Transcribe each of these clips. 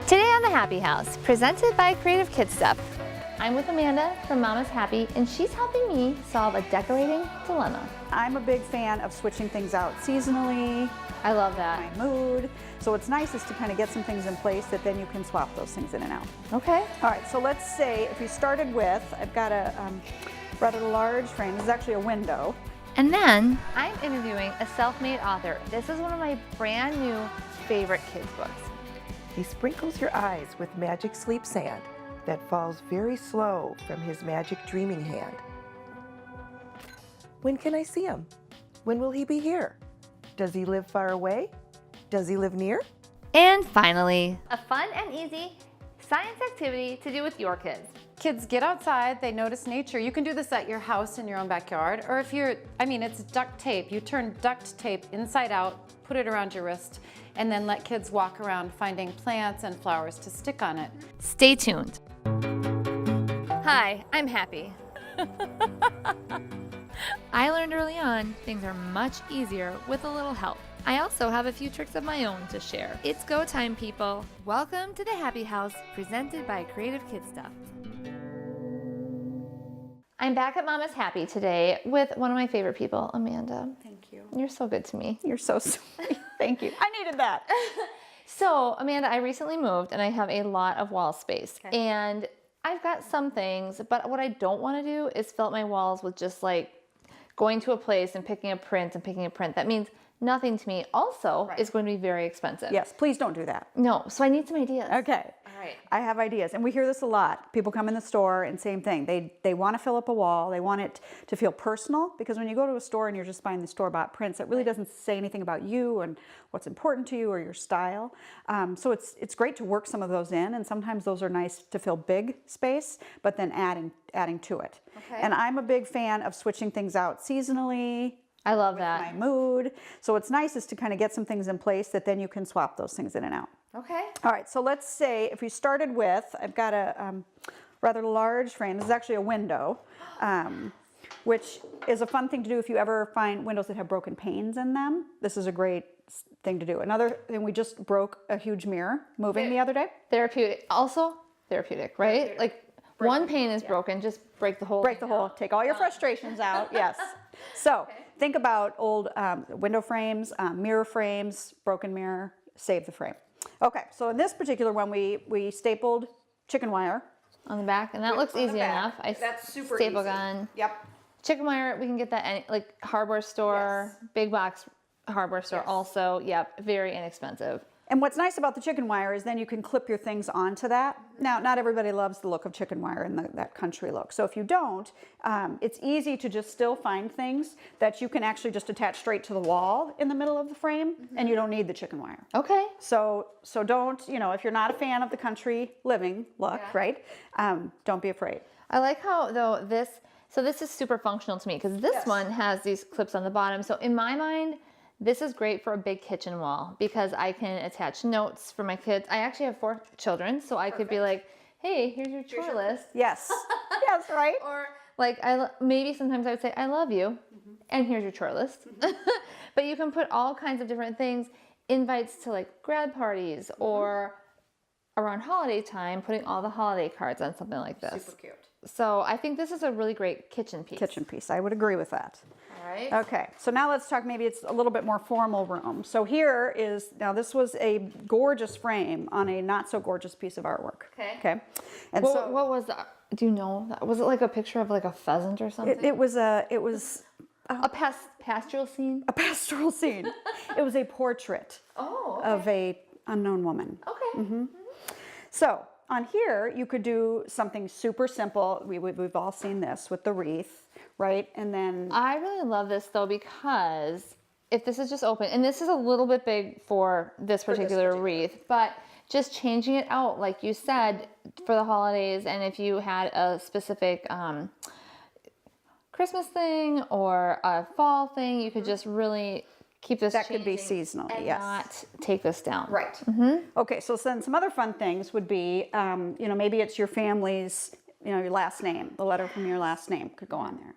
Today on the Happy House, presented by Creative Kid Stuff, I'm with Amanda from Mama's Happy, and she's helping me solve a decorating dilemma. I'm a big fan of switching things out seasonally. I love that. My mood. So what's nice is to kind of get some things in place that then you can swap those things in and out. Okay. All right, so let's say if we started with, I've got a rather large frame. This is actually a window. And then I'm interviewing a self-made author. This is one of my brand new favorite kids books. He sprinkles your eyes with magic sleep sand that falls very slow from his magic dreaming hand. When can I see him? When will he be here? Does he live far away? Does he live near? And finally, a fun and easy science activity to do with your kids. Kids get outside, they notice nature. You can do this at your house in your own backyard, or if you're, it's duct tape. You turn duct tape inside out, put it around your wrist, and then let kids walk around finding plants and flowers to stick on it. Stay tuned. Hi, I'm Happy. I learned early on things are much easier with a little help. I also have a few tricks of my own to share. It's go time, people. Welcome to the Happy House, presented by Creative Kid Stuff. I'm back at Mama's Happy today with one of my favorite people, Amanda. Thank you. You're so good to me. You're so sweet. Thank you. I needed that. So, Amanda, I recently moved and I have a lot of wall space. Okay. And I've got some things, but what I don't want to do is fill up my walls with just like going to a place and picking a print and picking a print. That means nothing to me. Also, is going to be very expensive. Yes, please don't do that. No, so I need some ideas. Okay. All right. I have ideas, and we hear this a lot. People come in the store and same thing. They want to fill up a wall. They want it to feel personal, because when you go to a store and you're just buying the store-bought prints, it really doesn't say anything about you and what's important to you or your style. So it's great to work some of those in, and sometimes those are nice to fill big space, but then adding to it. Okay. And I'm a big fan of switching things out seasonally. I love that. My mood. So what's nice is to kind of get some things in place that then you can swap those things in and out. Okay. All right, so let's say if we started with, I've got a rather large frame. This is actually a window, which is a fun thing to do if you ever find windows that have broken panes in them. This is a great thing to do. Another thing, we just broke a huge mirror moving the other day. Therapeutic. Also therapeutic, right? Like one pane is broken, just break the whole. Break the whole, take all your frustrations out, yes. So think about old window frames, mirror frames, broken mirror, save the frame. Okay, so in this particular one, we stapled chicken wire. On the back, and that looks easy enough. That's super staple easy. gun. Yep. Chicken wire, we can get that any, like hardware store, big box hardware store also. Yep, very inexpensive. And what's nice about the chicken wire is then you can clip your things onto that. Now, not everybody loves the look of chicken wire and that country look. So if you don't, it's easy to just still find things that you can actually just attach straight to the wall in the middle of the frame, and you don't need the chicken wire. Okay. So don't, if you're not a fan of the country living look, right? Don't be afraid. I like how though this is super functional to me, because this one has these clips on the bottom. So in my mind, this is great for a big kitchen wall, because I can attach notes for my kids. I actually have 4 children, so I could be like, hey, here's your chore list. Yes. Yes, right? Or like, maybe sometimes I would say, I love you, and here's your chore list. But you can put all kinds of different things, invites to like grad parties, or around holiday time, putting all the holiday cards on something like this. Super cute. So I think this is a really great kitchen piece. Kitchen piece, I would agree with that. All right. Okay, so now let's talk, maybe it's a little bit more formal room. So here is, now this was a gorgeous frame on a not so gorgeous piece of artwork. Okay. Okay. And What was that? Do you know that? Was it like a picture of like a pheasant or something? it was a pastoral scene? a pastoral scene. It was a portrait of a unknown woman. Okay. So on here, you could do something super simple. We've all seen this with the wreath, right? And then I really love this though, because if this is just open, and this is a little bit big for this particular wreath, but just changing it out, like you said, for the holidays, and if you had a specific Christmas thing or a fall thing, you could just really keep this that could be changing seasonal, and yes. not take this down. Right. Okay, so then some other fun things would be, maybe it's your family's, your last name, the letter from your last name could go on there.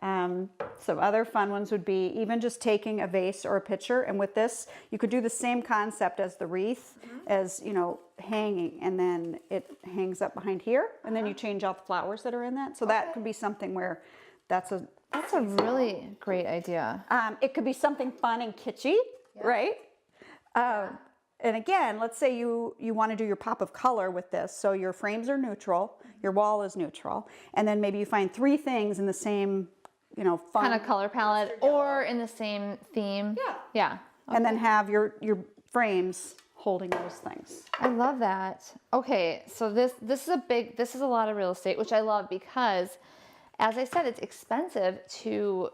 Some other fun ones would be even just taking a vase or a pitcher, and with this, you could do the same concept as the wreath, as, you know, hanging, and then it hangs up behind here, and then you change out the flowers that are in that. So that could be something where that's a really great idea. it could be something fun and kitschy, right? And again, let's say you want to do your pop of color with this. So your frames are neutral, your wall is neutral, and then maybe you find 3 things in the same, you know, fun Kind of color palette or in the same theme. Yeah. and then have your frames holding those things. I love that. Okay, so this is a lot of real estate, which I love because, as I said, it's expensive to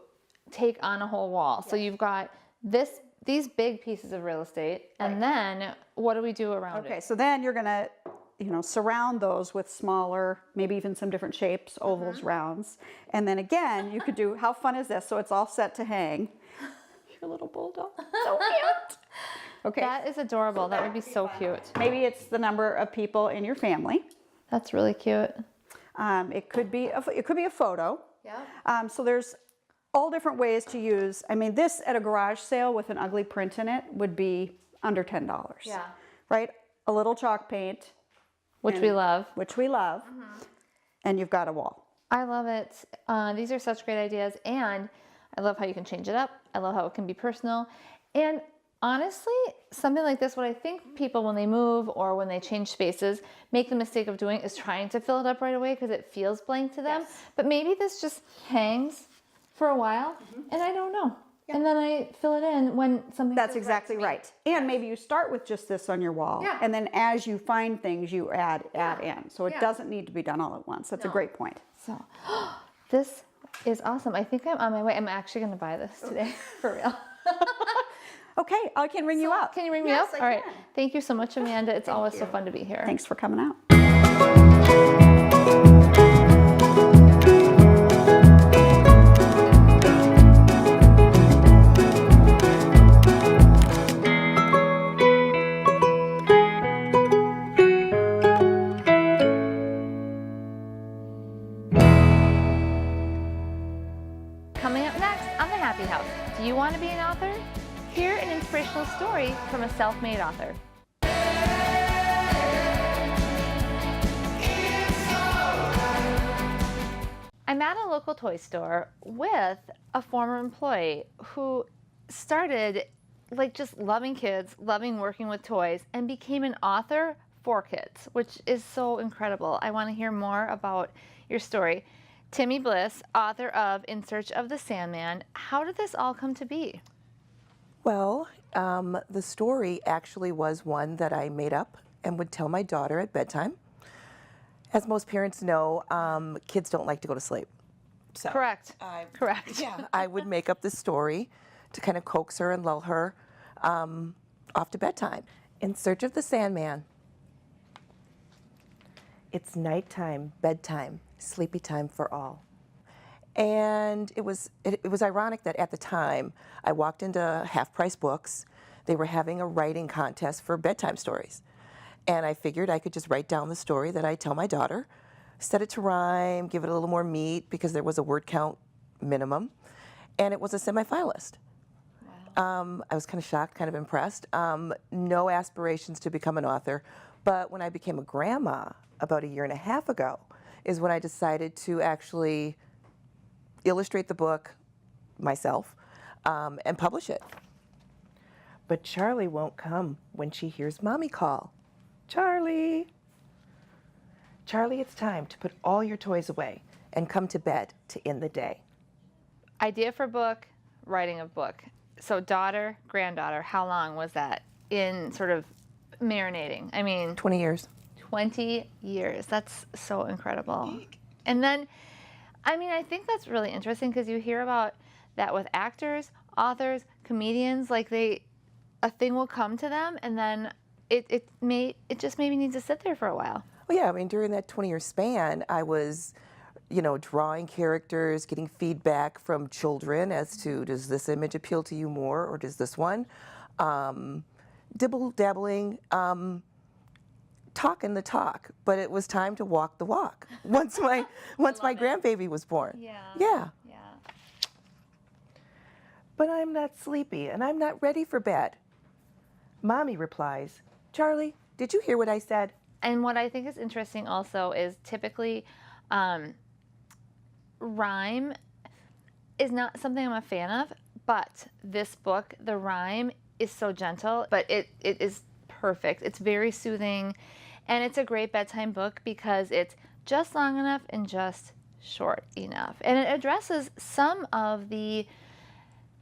take on a whole wall. So you've got these big pieces of real estate, and then what do we do around it? Okay, so then you're gonna, you know, surround those with smaller, maybe even some different shapes, ovals, rounds. And then again, you could do, how fun is this? So it's all set to hang. Your little bulldog, so cute. Okay. That is adorable. That would be so cute. Maybe it's the number of people in your family. That's really cute. It could be a photo. Yeah. So there's all different ways to use. I mean, this at a garage sale with an ugly print in it would be under $10. Yeah. Right? A little chalk paint. Which we love. Which we love. And you've got a wall. I love it. These are such great ideas, and I love how you can change it up. I love how it can be personal. And honestly, something like this, what I think people, when they move or when they change spaces, make the mistake of doing is trying to fill it up right away because it feels blank to them. But maybe this just hangs for a while, and I don't know. And then I fill it in when something. That's exactly right. And maybe you start with just this on your wall, and then as you find things, you add in. So it doesn't need to be done all at once. That's a great point. So, this is awesome. I think I'm on my way. I'm actually going to buy this today, for real. Okay, I can ring you up. Can you ring me up? All right. Thank you so much, Amanda. It's always so fun to be here. Thanks for coming out. Coming up next on the Happy House. Do you want to be an author? Hear an inspirational story from a self-made author. I'm at a local toy store with a former employee who started like just loving kids, loving working with toys, and became an author for kids, which is so incredible. I want to hear more about your story. Timi Bliss, author of In Search of the Sandman. How did this all come to be? Well, the story actually was one that I made up and would tell my daughter at bedtime. As most parents know, kids don't like to go to sleep. So Correct. Correct. Yeah, I would make up this story to kind of coax her and lull her off to bedtime. In Search of the Sandman. It's nighttime, bedtime, sleepy time for all. And it was ironic that at the time I walked into Half Price Books. They were having a writing contest for bedtime stories. And I figured I could just write down the story that I tell my daughter, set it to rhyme, give it a little more meat because there was a word count minimum. And it was a semifinalist. Wow. I was kind of shocked, kind of impressed. No aspirations to become an author. But when I became a grandma about 1.5 years ago is when I decided to actually illustrate the book myself and publish it. But Charlie won't come when she hears Mommy call. Charlie! Charlie, it's time to put all your toys away and come to bed to end the day. Idea for book, writing of book. So daughter, granddaughter, how long was that in sort of marinating? I mean, 20 years. 20 years. That's so incredible. And then, I mean, I think that's really interesting because you hear about that with actors, authors, comedians, like a thing will come to them and then it just maybe needs to sit there for a while. Well, yeah, I mean, during that 20-year span, I was, drawing characters, getting feedback from children as to, does this image appeal to you more or does this one? Dabbling, talking the talk, but it was time to walk the walk once my grandbaby was born. Yeah. Yeah. Yeah. But I'm not sleepy and I'm not ready for bed. Mommy replies, Charlie, did you hear what I said? And what I think is interesting also is typically rhyme is not something I'm a fan of, but this book, the rhyme is so gentle, but it is perfect. It's very soothing, and it's a great bedtime book because it's just long enough and just short enough. And it addresses some of the,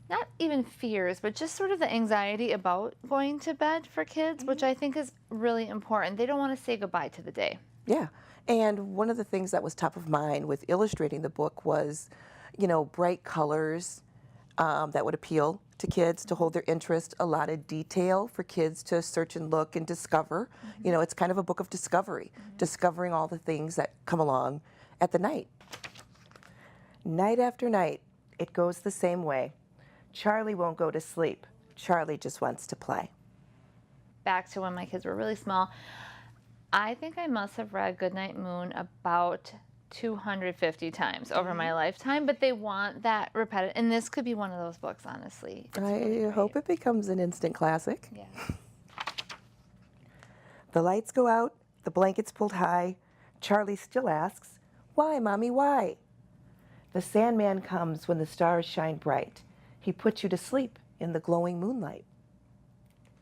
not even fears, but just sort of the anxiety about going to bed for kids, which I think is really important. They don't want to say goodbye to the day. Yeah. And one of the things that was top of mind with illustrating the book was, you know, bright colors that would appeal to kids, to hold their interest, a lot of detail for kids to search and look and discover. You know, it's kind of a book of discovery, discovering all the things that come along at the night. Night after night, it goes the same way. Charlie won't go to sleep. Charlie just wants to play. Back to when my kids were really small, I think I must have read Goodnight Moon about 250 times over my lifetime, but they want that repetitive, and this could be one of those books, honestly. It's really I hope it becomes an instant classic. Yeah. The lights go out, the blanket's pulled high. Charlie still asks, why, Mommy, why? The Sandman comes when the stars shine bright. He puts you to sleep in the glowing moonlight.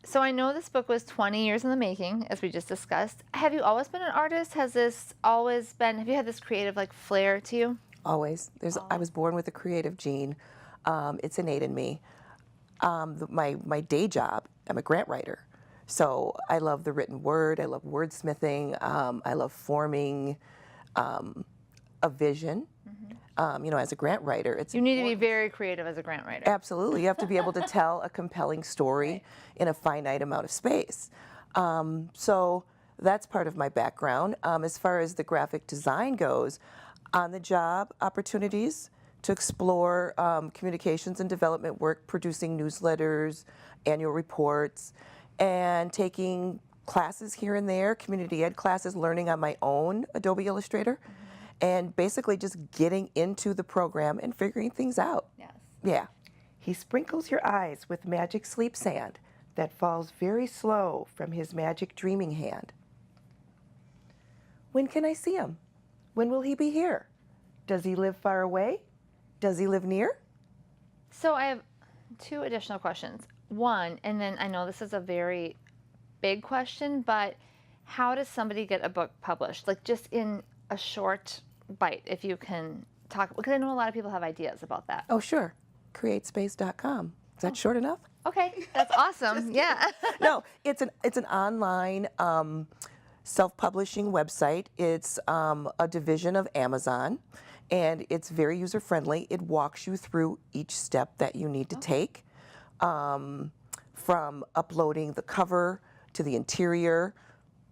So I know this book was 20 years in the making, as we just discussed. Have you always been an artist? Has this always been, have you had this creative like flair to you? Always. I was born with a creative gene. It's innate in me. My day job, I'm a grant writer. So I love the written word. I love wordsmithing. I love forming a vision. You know, as a grant writer, it's You need to be very creative as a grant writer. absolutely. You have to be able to tell a compelling story in a finite amount of space. So that's part of my background. As far as the graphic design goes, on the job opportunities to explore communications and development work, producing newsletters, annual reports, and taking classes here and there, community ed classes, learning on my own Adobe Illustrator. And basically just getting into the program and figuring things out. Yes. Yeah. He sprinkles your eyes with magic sleep sand that falls very slow from his magic dreaming hand. When can I see him? When will he be here? Does he live far away? Does he live near? So I have two additional questions. One, and then I know this is a very big question, but how does somebody get a book published? Like just in a short bite, if you can talk, because I know a lot of people have ideas about that. Oh, sure. CreateSpace.com. Is that short enough? Okay, that's awesome. Yeah. No, it's an online self-publishing website. It's a division of Amazon, and it's very user-friendly. It walks you through each step that you need to take, from uploading the cover to the interior.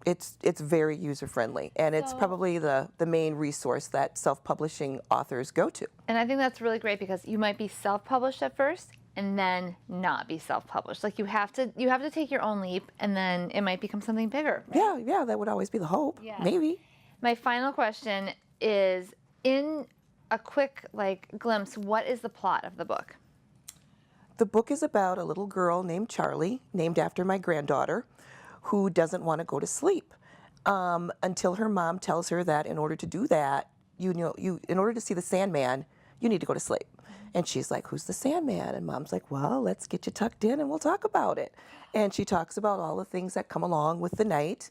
It's very user-friendly, and it's probably the main resource that self-publishing authors go to. And I think that's really great because you might be self-published at first and then not be self-published. Like you have to take your own leap, and then it might become something bigger. Right? Yeah, that would always be the hope. Yeah. Maybe. My final question is, in a quick glimpse, what is the plot of the book? The book is about a little girl named Charlie, named after my granddaughter, who doesn't want to go to sleep until her mom tells her that in order to do that, in order to see the Sandman, you need to go to sleep. And she's like, who's the Sandman? And Mom's like, well, let's get you tucked in and we'll talk about it. And she talks about all the things that come along with the night,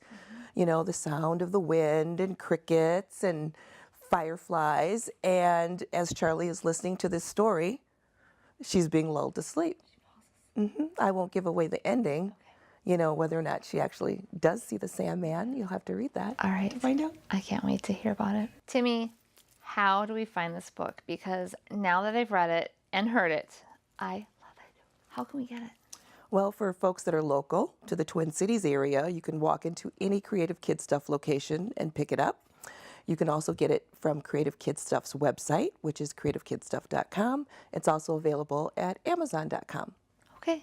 you know, the sound of the wind and crickets and fireflies. And as Charlie is listening to this story, she's being lulled to sleep. I won't give away the ending. You know, whether or not she actually does see the Sandman. You'll have to read that. All right. To find out. I can't wait to hear about it. Timi, how do we find this book? Because now that I've read it and heard it, I love it. How can we get it? Well, for folks that are local to the Twin Cities area, you can walk into any Creative Kid Stuff location and pick it up. You can also get it from Creative Kid Stuff's website, which is creativekidstuff.com. It's also available at amazon.com. Okay.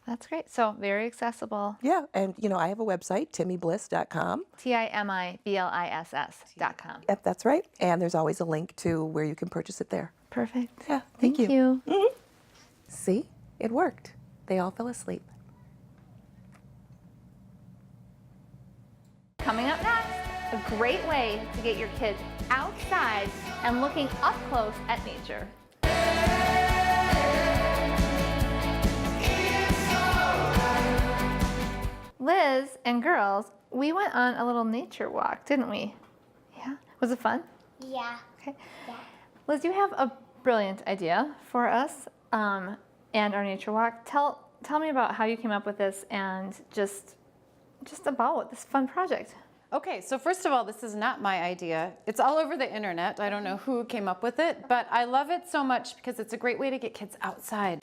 That's great. So very accessible. Yeah, and you know, I have a website, timibliss.com. TimiBliss.com. Yep, that's right. And there's always a link to where you can purchase it there. Perfect. Yeah, Thank you. See, it worked. They all fell asleep. Coming up next, a great way to get your kids outside and looking up close at nature. Liz and girls, we went on a little nature walk, didn't we? Yeah. Was it fun? Yeah. Okay. Yeah. Liz, you have a brilliant idea for us and our nature walk. Tell me about how you came up with this and just about this fun project. Okay, so first of all, this is not my idea. It's all over the internet. I don't know who came up with it, but I love it so much because it's a great way to get kids outside.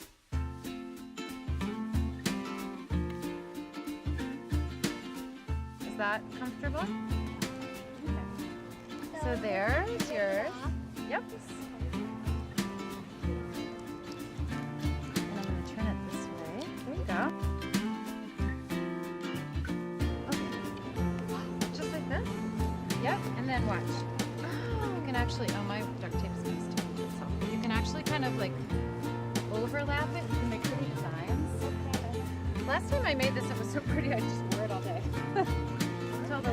Is that comfortable? Okay. So there's yours. Yep. And I'm going to turn it this way. There you go. Just like this? Yep, and then watch. You can actually, oh, my duct tape's mixed to itself. You can actually kind of like overlap it and make pretty designs. Last time I made this, it was so pretty, I just wore it all day. Until the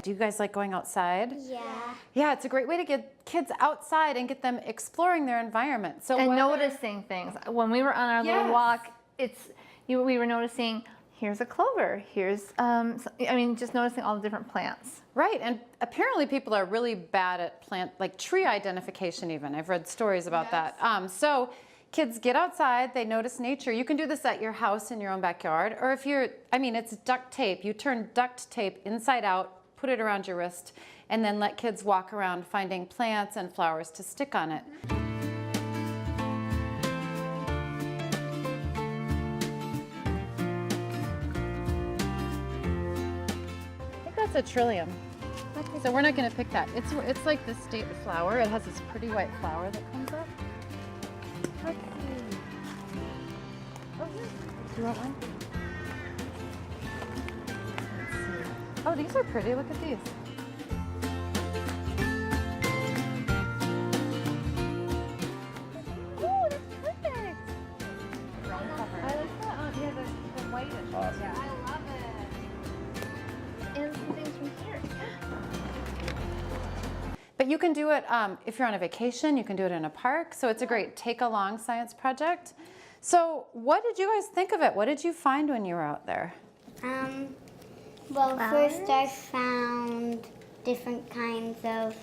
Do you guys like going outside? Yeah. Yeah, it's a great way to get kids outside and get them exploring their environment. So And whether- noticing things. When we were on our little Yes. walk, we were noticing, here's a clover, here's, just noticing all the different plants. Right, and apparently people are really bad at like tree identification even. I've read stories about that. So kids get outside, they notice nature. You can do this at your house in your own backyard, or if you're, it's duct tape. You turn duct tape inside out, put it around your wrist, and then let kids walk around finding plants and flowers to stick on it. I think that's a trillium. So we're not going to pick that. It's like the state flower. It has this pretty white flower that comes up. Let's see. Oh, here. Do you want one? Let's see. Oh, these are pretty. Look at these. Oh, that's perfect. I like that. Yeah, the white. Awesome. Yeah, I love it. And some things from here. But you can do it if you're on a vacation. You can do it in a park. So it's a great take-along science project. So what did you guys think of it? What did you find when you were out there? Well, first I found different kinds of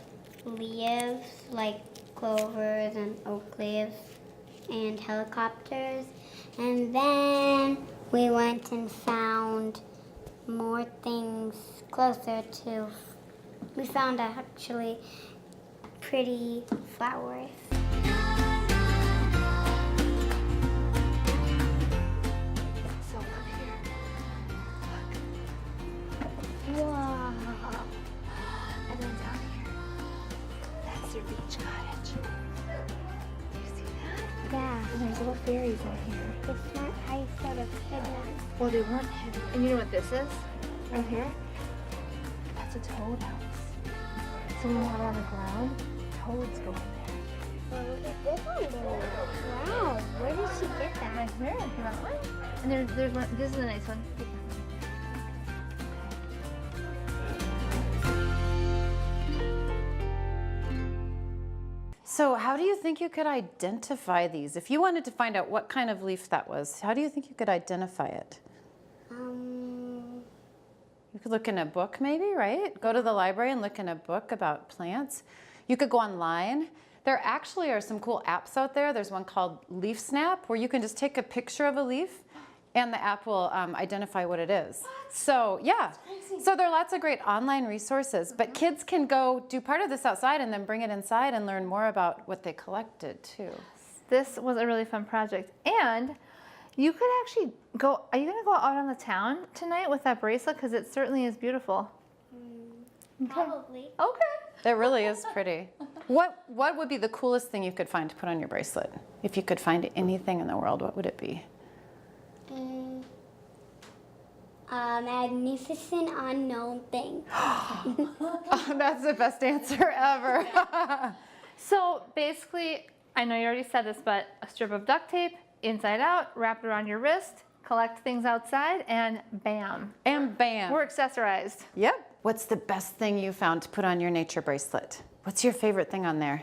leaves, like clovers and oak leaves and helicopters. And then we went and found more things closer to, we found actually pretty flowers. So up here. Look. Wow. And then down here. That's your beach cottage. Do you see that? Yeah, And there's little fairies in here. it's not I sort of hidden. Well, they weren't hidden. And you know what this is? Right Mm-hmm. here? That's a toad house. So when we're on the ground, toads go in there. Well, look at this one. Wow, where did she get that? Right here, if you want one. And there's one, this is a nice one. So how do you think you could identify these? If you wanted to find out what kind of leaf that was, how do you think you could identify it? You could look in a book maybe, right? Go to the library and look in a book about plants. You could go online. There actually are some cool apps out there. There's one called Leaf Snap where you can just take a picture of a leaf and the app will identify what it is. So yeah, so there are lots of great online resources, but kids can go do part of this outside and then bring it inside and learn more about what they collected too. This was a really fun project. And you could actually go, are you gonna go out on the town tonight with that bracelet? Because it certainly is beautiful. Probably. Okay. It really is pretty. What would be the coolest thing you could find to put on your bracelet? If you could find anything in the world, what would it be? A magnificent unknown thing. Oh, that's the best answer ever. So basically, I know you already said this, but a strip of duct tape, inside out, wrap it around your wrist, collect things outside, and bam. And bam. We're accessorized. Yep. What's the best thing you found to put on your nature bracelet? What's your favorite thing on there?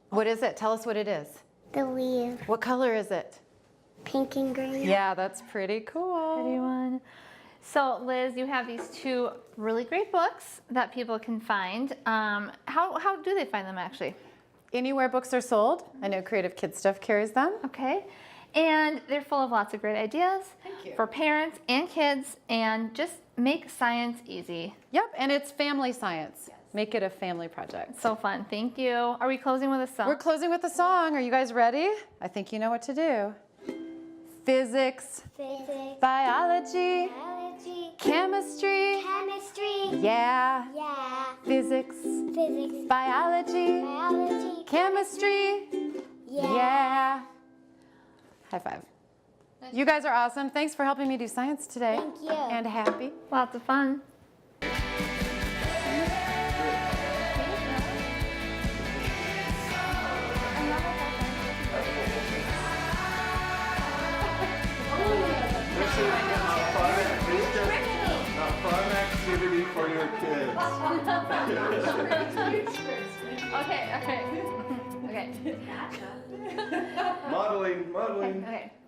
What is it? Tell us what it is. The leaf. What color is it? Pink and green. Yeah, that's pretty cool. Pretty one. So Liz, you have these two really great books that people can find. How do they find them actually? Anywhere books are sold. I know Creative Kid Stuff carries them. Okay. And they're full of lots of great ideas for parents and kids, and just make science easy. Yep, and it's family science. Make it a family project. So fun. Thank you. Are we closing with a song? We're closing with a song. Are you guys ready? I think you know what to do. Physics, Physics. biology, Biology. chemistry. Chemistry. Yeah. Yeah. Physics, Physics. biology, Biology. chemistry. Yeah. High five. You guys are awesome. Thanks for helping me do science today. Thank you. And happy. Lots of fun. This is a fun activity for your kids. Okay. Modeling. Okay.